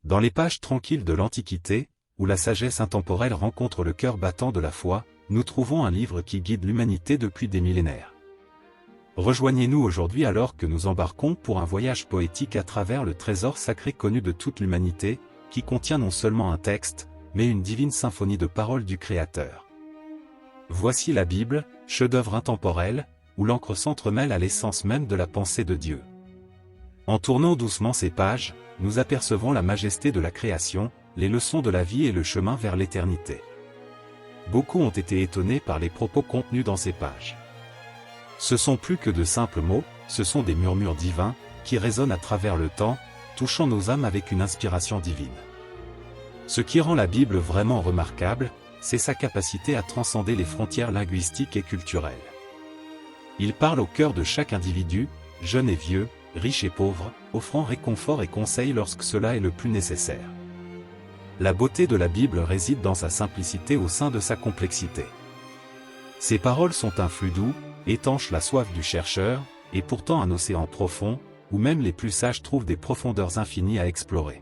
Dans les pages tranquilles de l'Antiquité, où la sagesse intemporelle rencontre le cœur battant de la foi, nous trouvons un livre qui guide l'humanité depuis des millénaires. Rejoignez-nous aujourd'hui alors que nous embarquons pour un voyage poétique à travers le trésor sacré connu de toute l'humanité, qui contient non seulement un texte, mais une divine symphonie de paroles du Créateur. Voici la Bible, chef-d'œuvre intemporel, où l'encre s'entremêle à l'essence même de la pensée de Dieu. En tournant doucement ces pages, nous apercevons la majesté de la création, les leçons de la vie et le chemin vers l'éternité. Beaucoup ont été étonnés par les propos contenus dans ces pages. Ce sont plus que de simples mots, ce sont des murmures divins, qui résonnent à travers le temps, touchant nos âmes avec une inspiration divine. Ce qui rend la Bible vraiment remarquable, c'est sa capacité à transcender les frontières linguistiques et culturelles. Il parle au cœur de chaque individu, jeune et vieux, riche et pauvre, offrant réconfort et conseil lorsque cela est le plus nécessaire. La beauté de la Bible réside dans sa simplicité au sein de sa complexité. Ses paroles sont un flux doux, étanche la soif du chercheur, et pourtant un océan profond, où même les plus sages trouvent des profondeurs infinies à explorer.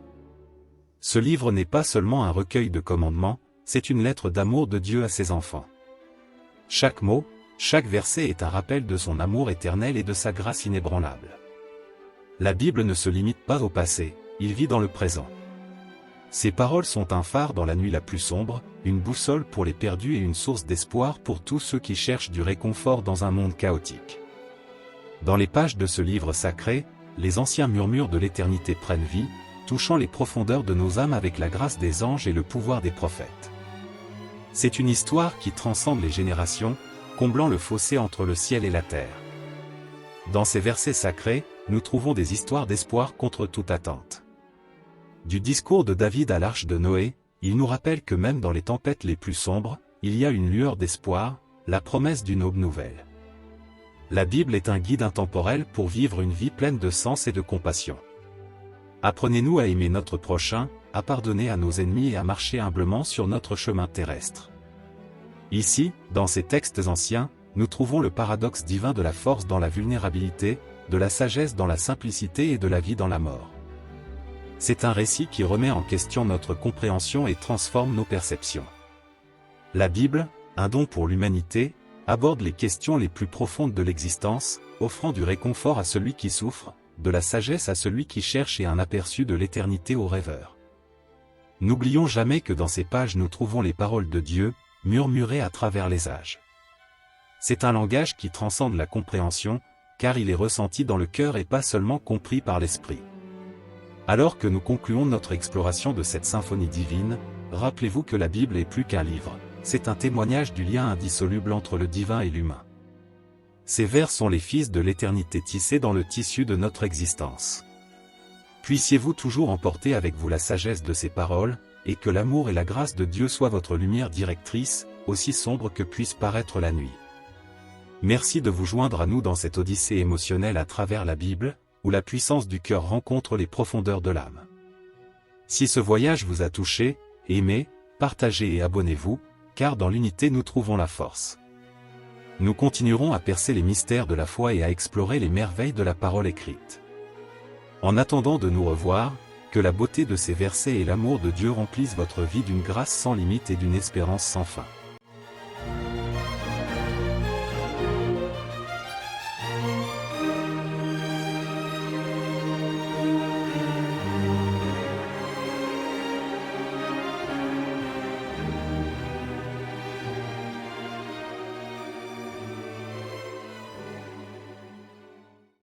Ce livre n'est pas seulement un recueil de commandements, c'est une lettre d'amour de Dieu à ses enfants. Chaque mot, chaque verset est un rappel de son amour éternel et de sa grâce inébranlable. La Bible ne se limite pas au passé, il vit dans le présent. Ses paroles sont un phare dans la nuit la plus sombre, une boussole pour les perdus et une source d'espoir pour tous ceux qui cherchent du réconfort dans un monde chaotique. Dans les pages de ce livre sacré, les anciens murmures de l'éternité prennent vie, touchant les profondeurs de nos âmes avec la grâce des anges et le pouvoir des prophètes. C'est une histoire qui transcende les générations, comblant le fossé entre le ciel et la terre. Dans ces versets sacrés, nous trouvons des histoires d'espoir contre toute attente. Du discours de David à l'arche de Noé, il nous rappelle que même dans les tempêtes les plus sombres, il y a une lueur d'espoir, la promesse d'une aube nouvelle. La Bible est un guide intemporel pour vivre une vie pleine de sens et de compassion. Apprenez-nous à aimer notre prochain, à pardonner à nos ennemis et à marcher humblement sur notre chemin terrestre. Ici, dans ces textes anciens, nous trouvons le paradoxe divin de la force dans la vulnérabilité, de la sagesse dans la simplicité et de la vie dans la mort. C'est un récit qui remet en question notre compréhension et transforme nos perceptions. La Bible, un don pour l'humanité, aborde les questions les plus profondes de l'existence, offrant du réconfort à celui qui souffre, de la sagesse à celui qui cherche et un aperçu de l'éternité aux rêveurs. N'oublions jamais que dans ces pages nous trouvons les paroles de Dieu, murmurées à travers les âges. C'est un langage qui transcende la compréhension, car il est ressenti dans le cœur et pas seulement compris par l'esprit. Alors que nous concluons notre exploration de cette symphonie divine, rappelez-vous que la Bible est plus qu'un livre, c'est un témoignage du lien indissoluble entre le divin et l'humain. Ces vers sont les fils de l'éternité tissés dans le tissu de notre existence. Puissiez-vous toujours emporter avec vous la sagesse de ces paroles, et que l'amour et la grâce de Dieu soient votre lumière directrice, aussi sombre que puisse paraître la nuit. Merci de vous joindre à nous dans cette odyssée émotionnelle à travers la Bible, où la puissance du cœur rencontre les profondeurs de l'âme. Si ce voyage vous a touché, aimez, partagez et abonnez-vous, car dans l'unité nous trouvons la force. Nous continuerons à percer les mystères de la foi et à explorer les merveilles de la parole écrite. En attendant de nous revoir, que la beauté de ces versets et l'amour de Dieu remplissent votre vie d'une grâce sans limite et d'une espérance sans fin.